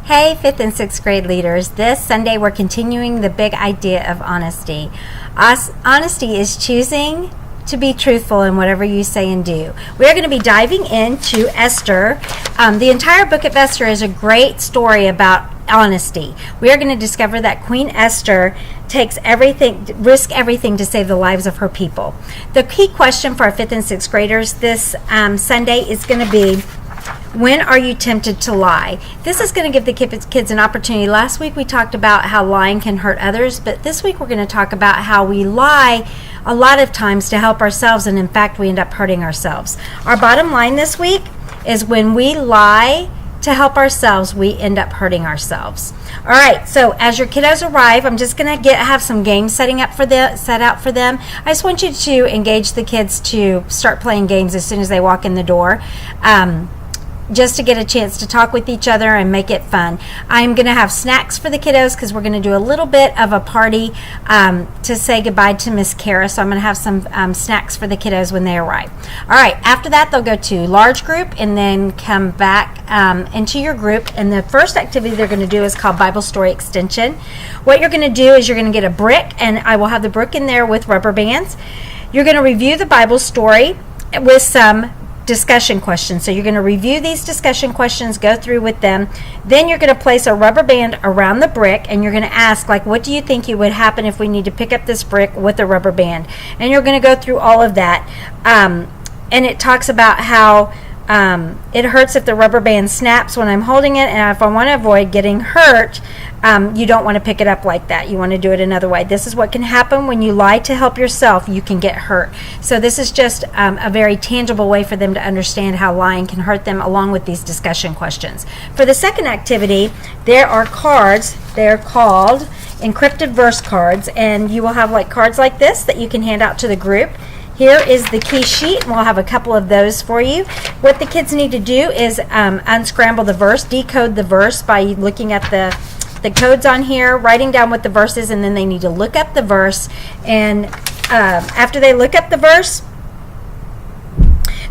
Hey, 5th and 6th grade leaders. This Sunday we're continuing the big idea of honesty. Honesty is choosing to be truthful in whatever you say and do. We are going to be diving into Esther. The entire book of Esther is a great story about honesty. We are going to discover that Queen Esther risk everything to save the lives of her people. The key question for our 5th and 6th graders this Sunday is going to be, when are you tempted to lie? This is going to give the kids an opportunity. Last week we talked about how lying can hurt others, but this week we're going to talk about how we lie a lot of times to help ourselves, and in fact we end up hurting ourselves. Our bottom line this week is when we lie to help ourselves, we end up hurting ourselves. All right, so as your kiddos arrive, I'm just going to have some games set out for them. I just want you to engage the kids to start playing games as soon as they walk in the door. Just to get a chance to talk with each other and make it fun. I'm going to have snacks for the kiddos because we're going to do a little bit of a party to say goodbye to Miss Kara. So I'm going to have some snacks for the kiddos when they arrive. All right, after that they'll go to large group and then come back into your group. And the first activity they're going to do is called Bible Story Extension. What you're going to do is you're going to get a brick, and I will have the brick in there with rubber bands. You're going to review the Bible story with some discussion questions. So you're going to review these discussion questions, go through with them. Then you're going to place a rubber band around the brick, and you're going to ask, like, what do you think would happen if we need to pick up this brick with a rubber band? And you're going to go through all of that. And it talks about how it hurts if the rubber band snaps when I'm holding it, and if I want to avoid getting hurt, you don't want to pick it up like that. You want to do it another way. This is what can happen when you lie to help yourself. You can get hurt. So this is just a very tangible way for them to understand how lying can hurt them, along with these discussion questions. For the second activity, there are cards. They're called encrypted verse cards, and you will have like cards like this that you can hand out to the group. Here is the key sheet, and we'll have a couple of those for you. What the kids need to do is unscramble the verse, decode the verse by looking at the codes on here, writing down what the verse is, and then they need to look up the verse. And after they look up the verse,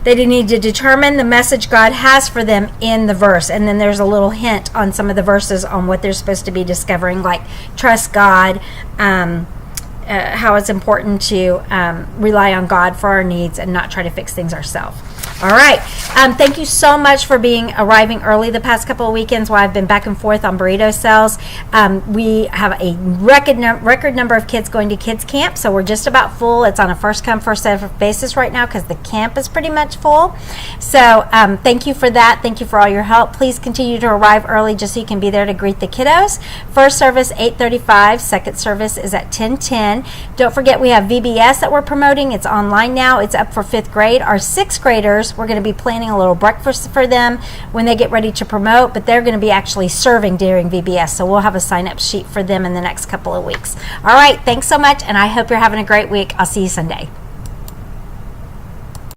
they need to determine the message God has for them in the verse. And then there's a little hint on some of the verses on what they're supposed to be discovering, like trust God, how it's important to rely on God for our needs and not try to fix things ourselves. All right. Thank you so much for arriving early the past couple of weekends while I've been back and forth on burrito sales. We have a record number of kids going to kids camp, so we're just about full. It's on a first come, first served basis right now because the camp is pretty much full. So thank you for that. Thank you for all your help. Please continue to arrive early just so you can be there to greet the kiddos. First service 8:35. Second service is at 10:10. Don't forget we have VBS that we're promoting. It's online now. It's up for 5th grade. Our 6th graders, we're going to be planning a little breakfast for them when they get ready to promote, but they're going to be actually serving during VBS, so we'll have a sign-up sheet for them in the next couple of weeks. All right, thanks so much, and I hope you're having a great week. I'll see you Sunday.